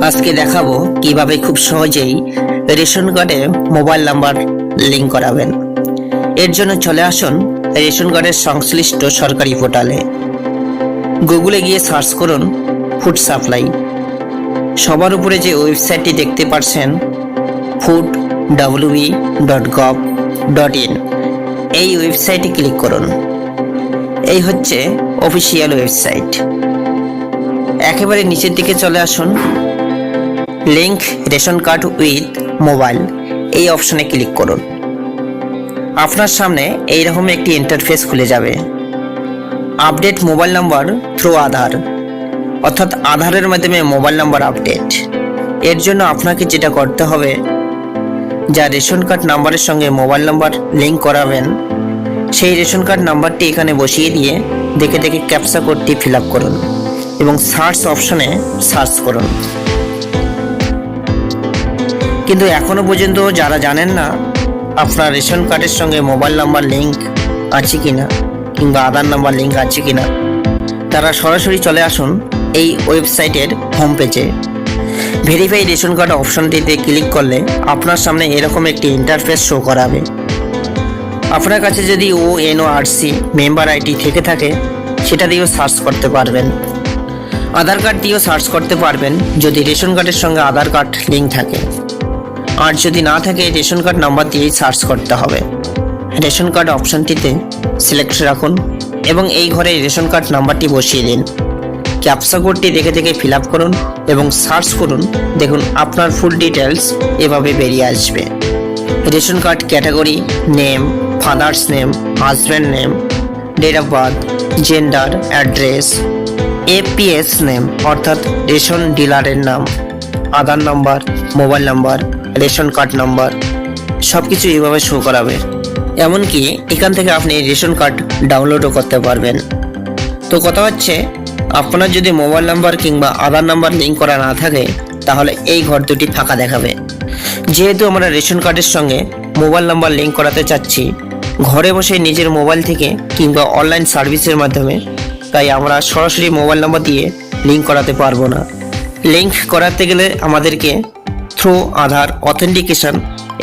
আজকে দেখাবো কিভাবে খুব সহজেই রেশন কার্ডে মোবাইল নাম্বার লিংক করাবেন। এর জন্য চলে আসুন রেশন কার্ডের সংশ্লিষ্ট সরকারি পোর্টালে। গুগলে গিয়ে সার্চ করুন ফুড সাপ্লাই। সবার উপরে যে ওয়েবসাইটটি দেখতে পাচ্ছেন foodwb.gov.in, এই ওয়েবসাইটে ক্লিক করুন। এই হচ্ছে অফিসিয়াল ওয়েবসাইট। একেবারে নিচের দিকে চলে আসুন, link ration card with mobile, এই অপশনে ক্লিক করুন। আপনার সামনে এইরকম একটি ইন্টারফেস খুলে যাবে। আপডেট মোবাইল নাম্বার থ্রু আধার, অর্থাৎ আধারের মাধ্যমে মোবাইল নাম্বার আপডেট। এর জন্য আপনাকে যেটা করতে হবে, যা রেশন কার্ড নাম্বারের সঙ্গে মোবাইল নাম্বার লিংক করাবেন, সেই রেশন কার্ড নাম্বারটি এখানে বসিয়ে দিয়ে দেখে দেখে ক্যাপচা কোডটি ফিল আপ করুন এবং সার্চ অপশনে সার্চ করুন। কিন্তু এখনো পর্যন্ত যারা জানেন না আপনার রেশন কার্ডের সঙ্গে মোবাইল নাম্বার লিংক আছে কিনা কিংবা আধার নাম্বার লিংক আছে কিনা, তারা সরাসরি চলে আসুন এই ওয়েবসাইটের হোম পেজে। ভেরিফাই রেশন কার্ড অপশনটিতে ক্লিক করলে আপনার সামনে এরকম একটি ইন্টারফেস শো করাবে। আপনার কাছে যদি ONORC মেম্বার আইডি থেকে থাকে, সেটা দিয়েও সার্চ করতে পারবেন। আধার কার্ড দিয়েও সার্চ করতে পারবেন যদি রেশন কার্ডের সঙ্গে আধার কার্ড লিংক থাকে। আর যদি না থাকে, রেশন কার্ড নাম্বার দিয়েই সার্চ করতে হবে। রেশন কার্ড অপশনটিতে সিলেক্ট রাখুন এবং এই ঘরে রেশন কার্ড নাম্বারটি বসিয়ে দিন। ক্যাপচা কোডটি দেখে দেখে ফিল আপ করুন এবং সার্চ করুন। দেখুন আপনার ফুল ডিটেলস এভাবে বেরিয়ে আসবে। Ration card category, name, father's name, husband name, date of birth, gender, address, APS name অর্থাৎ রেশন ডিলারের নাম, Aadhaar number, mobile number, ration card number, সব কিছু এইভাবে শো করাবে। এমনকি এখান থেকে আপনি রেশন কার্ড ডাউনলোডও করতে পারবেন। তো কথা হচ্ছে, আপনার যদি মোবাইল নাম্বার কিংবা আধার নাম্বার লিংক করা না থাকে, তাহলে এই ঘর দুটি ফাঁকা দেখাবে। যেহেতু আমরা রেশন কার্ডের সঙ্গে মোবাইল নাম্বার লিংক করাতে চাচ্ছি ঘরে বসে নিজের মোবাইল থেকে কিংবা অনলাইন সার্ভিসের মাধ্যমে, তাই আমরা সরাসরি মোবাইল নাম্বার দিয়ে লিংক করাতে পারবো না। লিংক করাতে গেলে আমাদেরকে থ্রু আধার অথেন্টিকেশন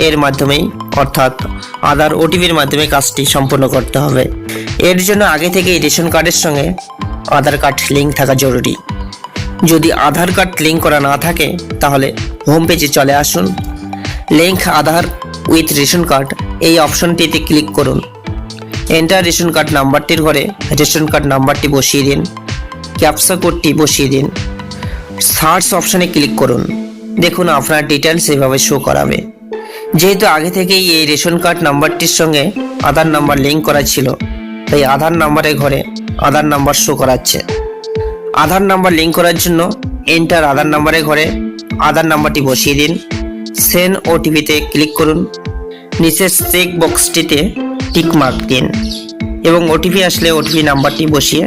এর মাধ্যমেই, অর্থাৎ আধার OTPর মাধ্যমে কাজটি সম্পন্ন করতে হবে। এর জন্য আগে থেকেই রেশন কার্ডের সঙ্গে আধার কার্ড লিংক থাকা জরুরি। যদি আধার কার্ড লিংক করা না থাকে, তাহলে হোম পেজে চলে আসুন, link Aadhaar with ration card, এই অপশনটিতে ক্লিক করুন। এন্টার রেশন কার্ড নাম্বারটির ঘরে রেশন কার্ড নাম্বারটি বসিয়ে দিন, ক্যাপচা কোডটি বসিয়ে দিন, সার্চ অপশনে ক্লিক করুন। দেখুন আপনার ডিটেলস এভাবে শো করাবে। যেহেতু আগে থেকেই এই রেশন কার্ড নাম্বারটির সঙ্গে আধার নাম্বার লিংক করা ছিল, তাই আধার নাম্বারের ঘরে আধার নাম্বার শো করাচ্ছে। আধার নাম্বার লিংক করার জন্য এন্টার আধার নাম্বারের ঘরে আধার নাম্বারটি বসিয়ে দিন, সেন্ড OTPতে ক্লিক করুন। নিচের চেক বক্সটিতে টিক মার্ক দিন এবং OTP আসলে OTP নাম্বারটি বসিয়ে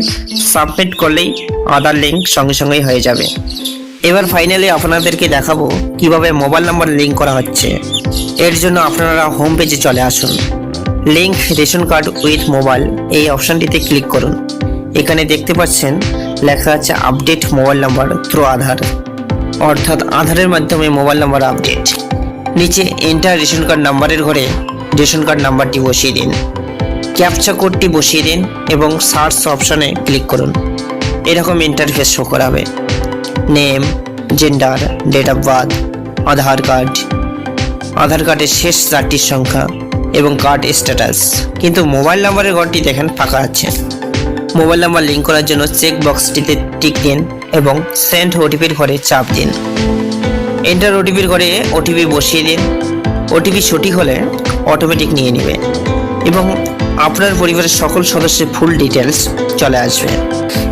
সাবমিট করলেই আধার লিংক সঙ্গে সঙ্গেই হয়ে যাবে। এবার ফাইনালি আপনাদেরকে দেখাবো কিভাবে মোবাইল নাম্বার লিংক করা হচ্ছে। এর জন্য আপনারা হোম পেজে চলে আসুন, link ration card with mobile, এই অপশনটিতে ক্লিক করুন। এখানে দেখতে পাচ্ছেন লেখা আছে আপডেট মোবাইল নাম্বার থ্রু আধার, অর্থাৎ আধারের মাধ্যমে মোবাইল নাম্বার আপডেট। নিচে এন্টার রেশন কার্ড নাম্বারের ঘরে রেশন কার্ড নাম্বারটি বসিয়ে দিন, ক্যাপচা কোডটি বসিয়ে দিন এবং সার্চ অপশনে ক্লিক করুন। এরকম ইন্টারফেস শো করাবে। Name, gender, date of birth, Aadhaar card, Aadhaar কার্ডের শেষ 4টি সংখ্যা এবং কার্ড স্ট্যাটাস। কিন্তু মোবাইল নাম্বারের ঘরটি দেখেন ফাঁকা আছে। মোবাইল নাম্বার লিংক করার জন্য চেক বক্সটিতে টিক দিন এবং সেন্ড OTPর ঘরে চাপ দিন। এন্টার OTPর ঘরে OTP বসিয়ে দিন। OTP সঠিক হলে অটোমেটিক নিয়ে নেবে এবং আপনার পরিবারের সকল সদস্যের ফুল ডিটেলস চলে আসবে।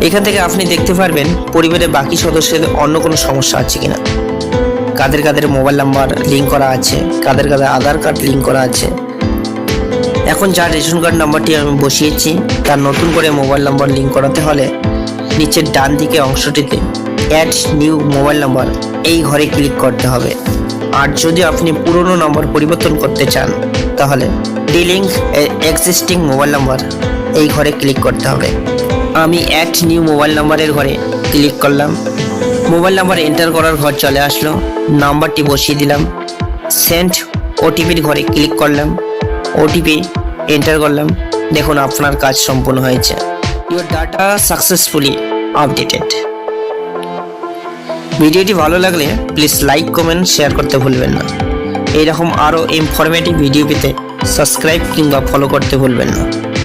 এখান থেকে আপনি দেখতে পারবেন পরিবারের বাকি সদস্যদের অন্য কোনো সমস্যা আছে কিনা, কাদের কাদের মোবাইল নাম্বার লিংক করা আছে, কাদের কাদের আধার কার্ড লিংক করা আছে। এখন যার রেশন কার্ড নাম্বারটি আমি বসিয়েছি, তার নতুন করে মোবাইল নাম্বার লিংক করাতে হলে নিচের ডান দিকে অংশটিতে অ্যাড নিউ মোবাইল নাম্বার, এই ঘরে ক্লিক করতে হবে। আর যদি আপনি পুরনো নম্বর পরিবর্তন করতে চান, তাহলে ডিলিংক এক্সিস্টিং মোবাইল নাম্বার, এই ঘরে ক্লিক করতে হবে। আমি অ্যাড নিউ মোবাইল নাম্বারের ঘরে ক্লিক করলাম। মোবাইল নাম্বার এন্টার করার ঘর চলে আসলো, নাম্বারটি বসিয়ে দিলাম, সেন্ড ওটিপির ঘরে ক্লিক করলাম, ওটিপি এন্টার করলাম। দেখুন আপনার কাজ সম্পূর্ণ হয়েছে। Your data successfully updated. ভিডিওটি ভালো লাগলে প্লিজ লাইক, কমেন্ট, শেয়ার করতে ভুলবেন না। এইরকম আরও ইনফরমেটিভ ভিডিও পেতে সাবস্ক্রাইব কিংবা ফলো করতে ভুলবেন না।